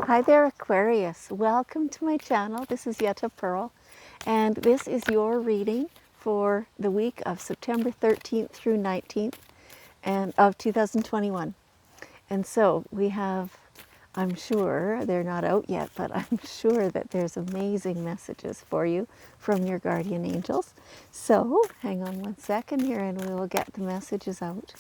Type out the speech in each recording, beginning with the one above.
Hi there, Aquarius. Welcome to my channel. This is Yetta Pearl, and this is your reading for the week of September 13th through 19th and of 2021. And so we have, I'm sure they're not out yet, but I'm sure that there's amazing messages for you from your guardian angels. So hang on one second here and we will get the messages out.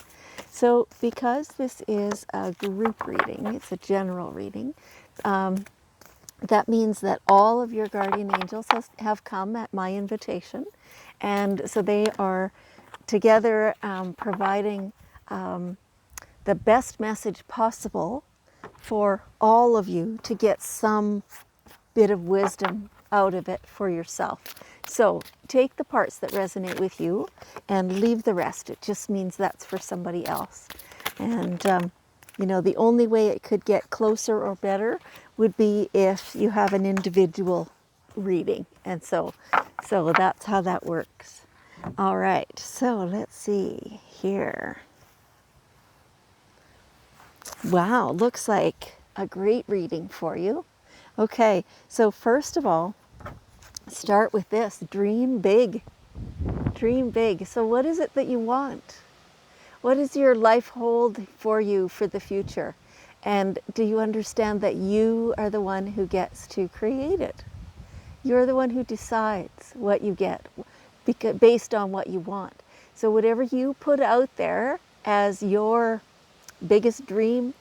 So because this is a group reading, it's a general reading, that means that all of your guardian angels have come at my invitation. And so they are together providing the best message possible for all of you to get some bit of wisdom out of it for yourself. So take the parts that resonate with you and leave the rest. It just means that's for somebody else. And you know, the only way it could get closer or better would be if you have an individual reading. And so that's how that works. All right, so let's see here. Wow, looks like a great reading for you. Okay, so first of all, start with this: dream big. Dream big. So what is it that you want? What does your life hold for you for the future? And do you understand that you are the one who gets to create it? You're the one who decides what you get based on what you want. So whatever you put out there as your biggest dream,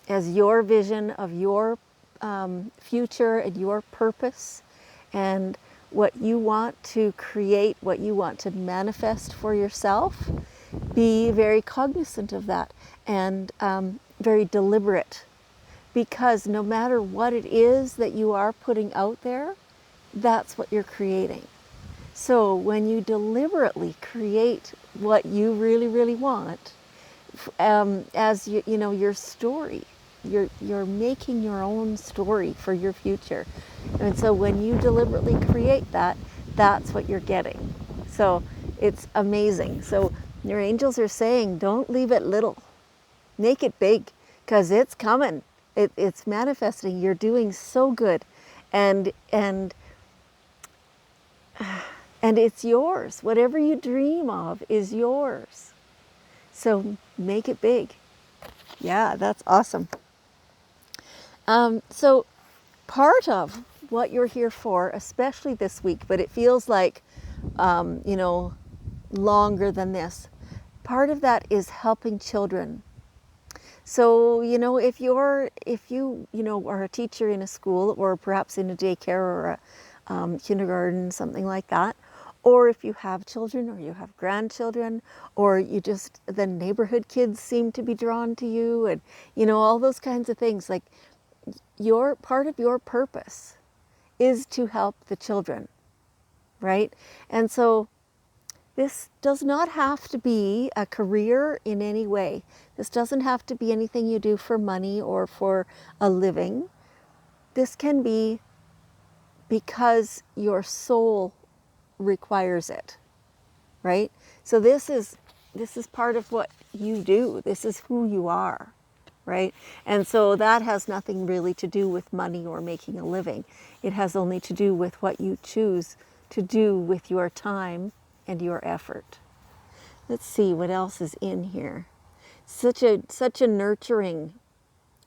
as your vision of your future and your purpose, and what you want to create, what you want to manifest for yourself, be very cognizant of that and very deliberate, because no matter what it is that you are putting out there, that's what you're creating. So when you deliberately create what you really, really want, as you know, your story, you're making your own story for your future. And so when you deliberately create that, that's what you're getting. So it's amazing. So your angels are saying, don't leave it little, make it big, because it's coming. It's manifesting. You're doing so good, and it's yours. Whatever you dream of is yours. So make it big. Yeah, that's awesome. So part of what you're here for, especially this week, but it feels like, you know, longer than this. Part of that is helping children. So, you know, if you know, are a teacher in a school, or perhaps in a daycare or a kindergarten, something like that, or if you have children or you have grandchildren, or you just, the neighborhood kids seem to be drawn to you, and, you know, all those kinds of things, like your part of your purpose is to help the children, right? And so this does not have to be a career in any way. This doesn't have to be anything you do for money or for a living. This can be because your soul requires it, right? So this is part of what you do. This is who you are, right? And so that has nothing really to do with money or making a living. It has only to do with what you choose to do with your time and your effort. Let's see what else is in here. Such a nurturing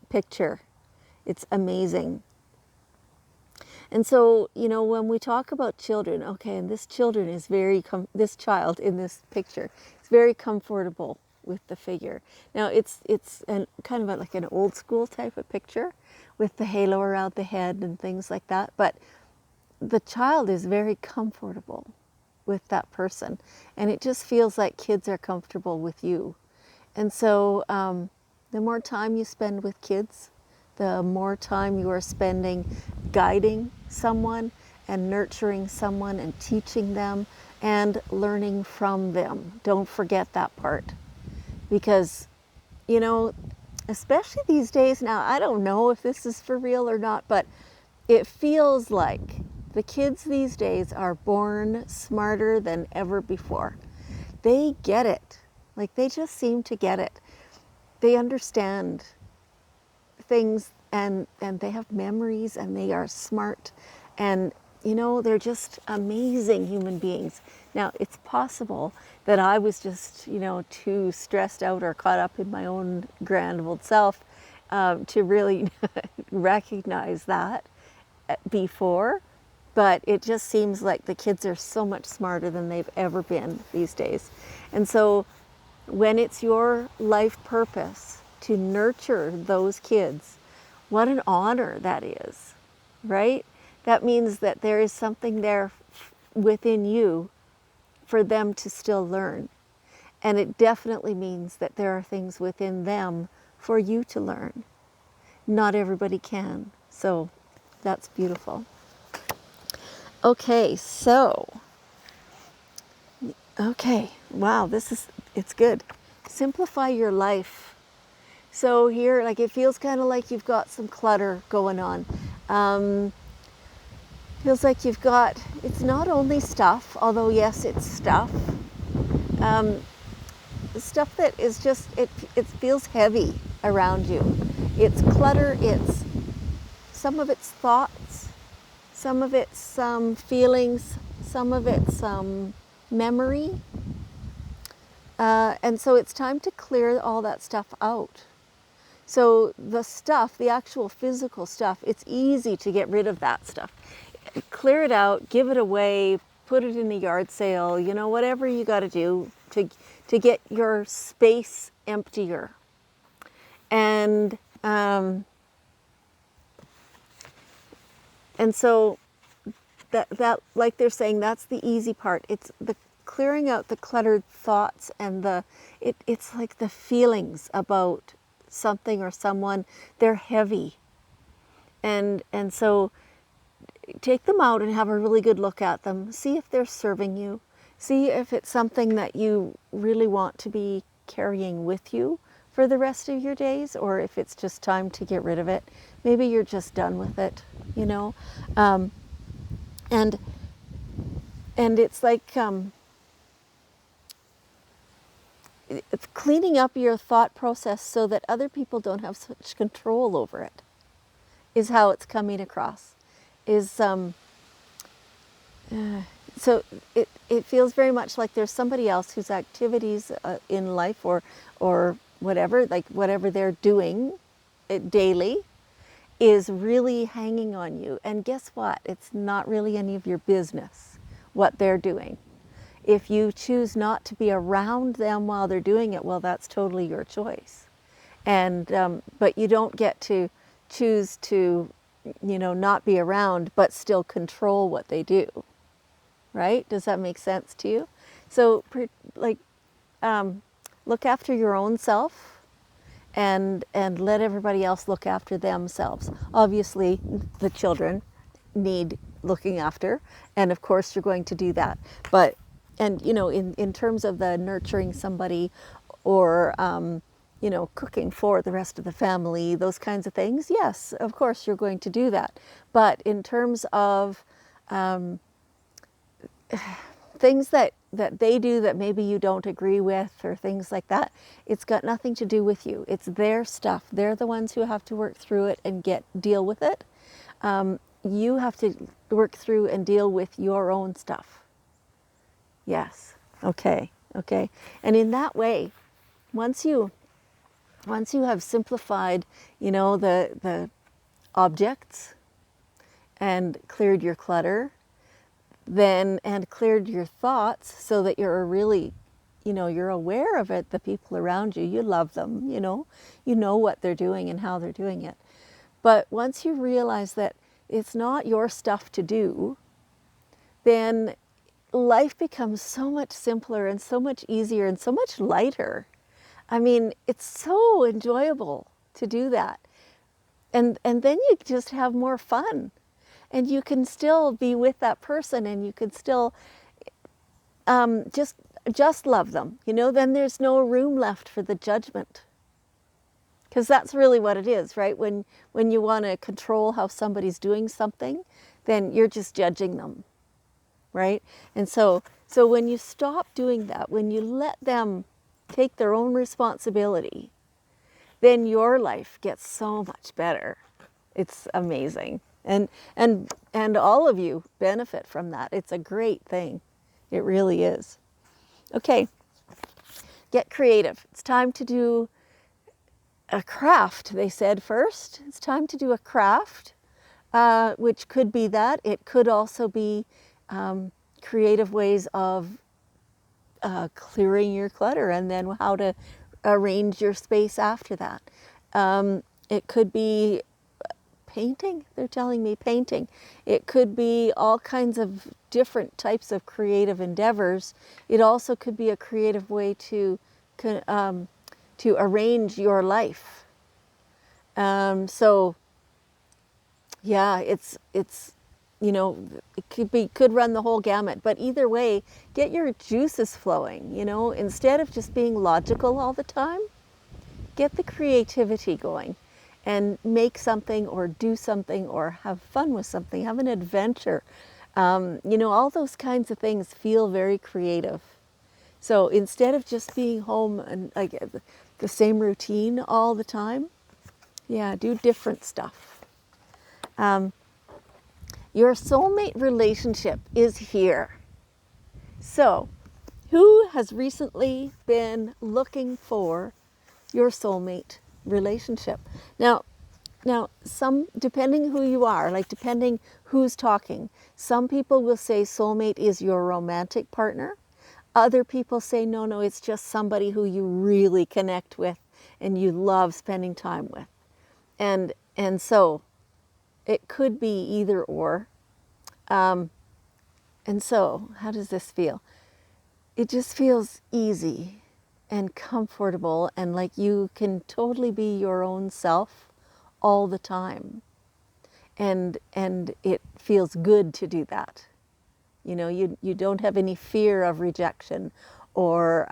picture. It's amazing. And so, you know, when we talk about children, okay, and this children is this child in this picture is very comfortable with the figure. Now it's kind of like an old school type of picture with the halo around the head and things like that, but the child is very comfortable with that person, and it just feels like kids are comfortable with you. And so the more time you spend with kids, the more time you are spending guiding someone and nurturing someone and teaching them and learning from them. Don't forget that part, because, you know, especially these days now, I don't know if this is for real or not, but it feels like the kids these days are born smarter than ever before. They get it. Like, they just seem to get it. They understand things and they have memories, and they are smart, and they're just amazing human beings. Now, it's possible that I was just too stressed out or caught up in my own grand old self to really recognize that before, but it just seems like the kids are so much smarter than they've ever been these days. And so when it's your life purpose to nurture those kids, what an honor that is, right? That means that there is something there within you for them to still learn. And it definitely means that there are things within them for you to learn. Not everybody can. So that's beautiful. Okay, wow, it's good. Simplify your life. So here, like, it feels kind of like you've got some clutter going on. Feels like it's not only stuff, although yes, it's stuff. Stuff that is just, it feels heavy around you. It's clutter, some of it's thoughts, some of it's feelings, some of it's memory. And so it's time to clear all that stuff out. So the stuff, the actual physical stuff, it's easy to get rid of that stuff. Clear it out, give it away, put it in a yard sale, whatever you got to do to get your space emptier. And so that like they're saying, that's the easy part. It's the clearing out the cluttered thoughts and it's like the feelings about something or someone. They're heavy, and so take them out and have a really good look at them. See if they're serving you. See if it's something that you really want to be carrying with you for the rest of your days, or if it's just time to get rid of it. Maybe you're just done with it, and it's like it's cleaning up your thought process so that other people don't have such control over it, is how it's coming across. So it feels very much like there's somebody else whose activities in life or whatever, like whatever they're doing daily, is really hanging on you. And guess what? It's not really any of your business what they're doing. If you choose not to be around them while they're doing it, well, that's totally your choice. And but you don't get to choose to, not be around, but still control what they do. Right? Does that make sense to you? So, look after your own self, and let everybody else look after themselves. Obviously, the children need looking after, and of course you're going to do that. But, and in terms of the nurturing somebody, or cooking for the rest of the family, those kinds of things, yes, of course you're going to do that. But in terms of things that they do that maybe you don't agree with, or things like that, it's got nothing to do with you. It's their stuff. They're the ones who have to work through it and deal with it. You have to work through and deal with your own stuff. Yes. Okay. And in that way, once you have simplified, the objects and cleared your clutter, and cleared your thoughts, so that you're really, you're aware of it, the people around you, you love them, you know what they're doing and how they're doing it. But once you realize that it's not your stuff to do, then life becomes so much simpler and so much easier and so much lighter. I mean, it's so enjoyable to do that. And then you just have more fun. And you can still be with that person, and you can still just love them. Then there's no room left for the judgment. Because that's really what it is, right? When you want to control how somebody's doing something, then you're just judging them, right? And so when you stop doing that, when you let them take their own responsibility, then your life gets so much better. It's amazing. And all of you benefit from that. It's a great thing. It really is. Okay, get creative. It's time to do a craft, they said first. It's time to do a craft, which could be that. It could also be creative ways of clearing your clutter and then how to arrange your space after that. It could be painting. They're telling me painting. It could be all kinds of different types of creative endeavors. It also could be a creative way to arrange your life. So yeah, it's you know, it could run the whole gamut. But either way, get your juices flowing. You know, instead of just being logical all the time, get the creativity going and make something or do something or have fun with something, have an adventure. You know, all those kinds of things feel very creative. So instead of just being home and like the same routine all the time, yeah, do different stuff. Your soulmate relationship is here. So, who has recently been looking for your soulmate relationship? Now, some, depending who you are, like depending who's talking, some people will say soulmate is your romantic partner. Other people say, no, it's just somebody who you really connect with and you love spending time with. And so it could be either or. And so how does this feel? It just feels easy and comfortable and like you can totally be your own self all the time. And it feels good to do that. You know, you don't have any fear of rejection or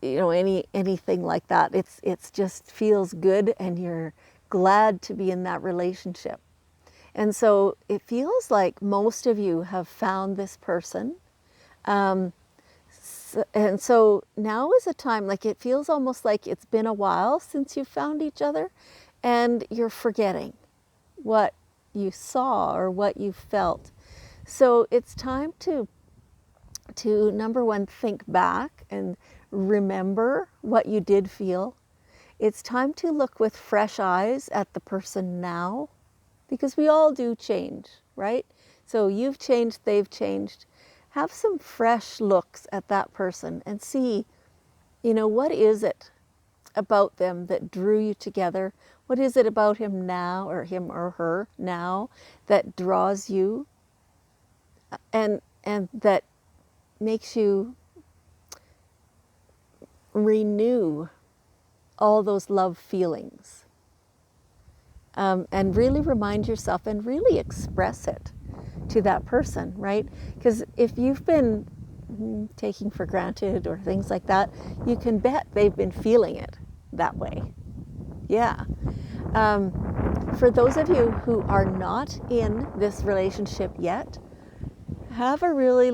you know, anything like that. It's just feels good and you're glad to be in that relationship. And so it feels like most of you have found this person. And so now is a time, like it feels almost like it's been a while since you found each other and you're forgetting what you saw or what you felt. So it's time to number one, think back and remember what you did feel. It's time to look with fresh eyes at the person now, because we all do change, right? So you've changed, they've changed. Have some fresh looks at that person and see, you know, what is it about them that drew you together? What is it about him now, or him or her now, that draws you and that makes you renew all those love feelings? And really remind yourself and really express it to that person, right? Because if you've been taking for granted or things like that, you can bet they've been feeling it that way. Yeah. For those of you who are not in this relationship yet, have a really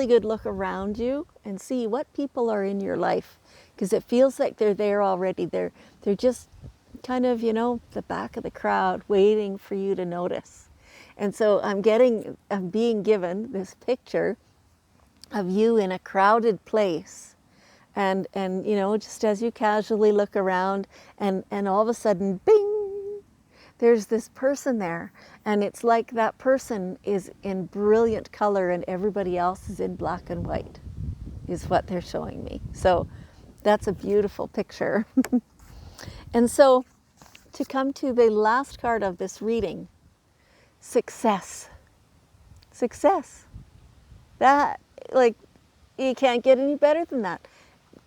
good look around you and see what people are in your life, because it feels like they're there already. They're just kind of, you know, the back of the crowd waiting for you to notice. And so I'm being given this picture of you in a crowded place. And you know, just as you casually look around and all of a sudden, bing, there's this person there. And it's like that person is in brilliant color and everybody else is in black and white, is what they're showing me. So that's a beautiful picture. And so to come to the last card of this reading, success. Success. That, like, you can't get any better than that.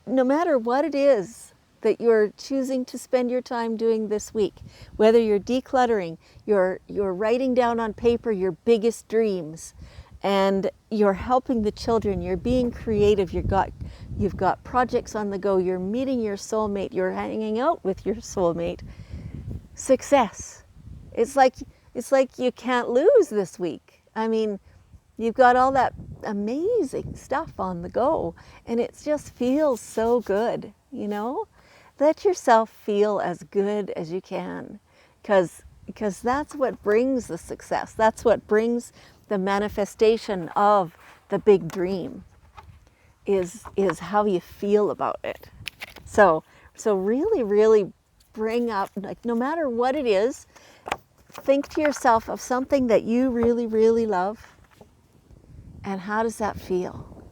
No matter what it is that you're choosing to spend your time doing this week, whether you're decluttering, you're writing down on paper your biggest dreams, and you're helping the children, you're being creative, you've got projects on the go, you're meeting your soulmate, you're hanging out with your soulmate. Success. It's like you can't lose this week. I mean, you've got all that amazing stuff on the go, and it just feels so good, you know? Let yourself feel as good as you can. because that's what brings the success. That's what brings the manifestation of the big dream is how you feel about it. So really, really bring up, like, no matter what it is, think to yourself of something that you really, really love, and how does that feel?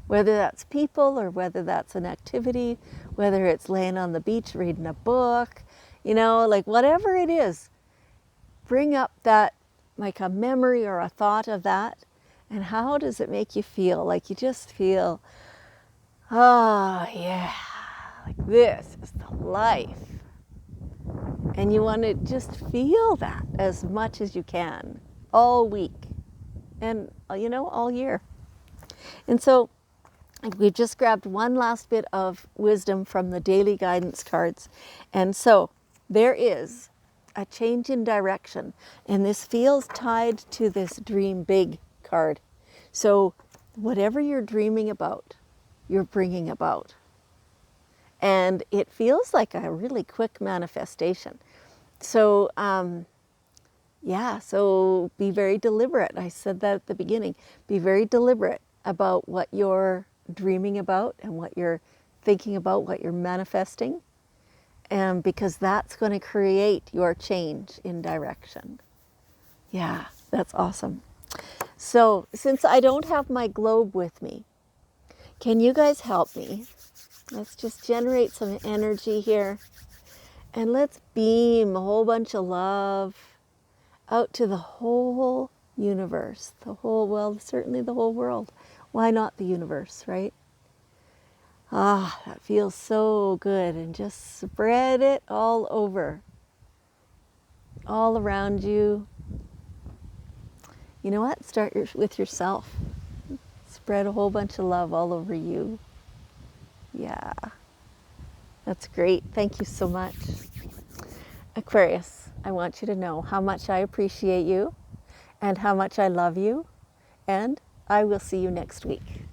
Whether that's people or whether that's an activity, whether it's laying on the beach reading a book, like whatever it is, bring up that, like a memory or a thought of that, and how does it make you feel? Like you just feel, oh yeah, like this is the life. And you want to just feel that as much as you can all week and, all year. And so we just grabbed one last bit of wisdom from the daily guidance cards. And so there is a change in direction. And this feels tied to this dream big card. So whatever you're dreaming about, you're bringing about. And it feels like a really quick manifestation. So, so be very deliberate. I said that at the beginning. Be very deliberate about what you're dreaming about and what you're thinking about, what you're manifesting, and because that's going to create your change in direction. Yeah, that's awesome. So since I don't have my globe with me, can you guys help me? Let's just generate some energy here, and let's beam a whole bunch of love out to the whole universe, certainly the whole world. Why not the universe, right? Ah, that feels so good. And just spread it all over, all around you. You know what? Start with yourself. Spread a whole bunch of love all over you. Yeah, that's great. Thank you so much. Aquarius, I want you to know how much I appreciate you and how much I love you, and I will see you next week.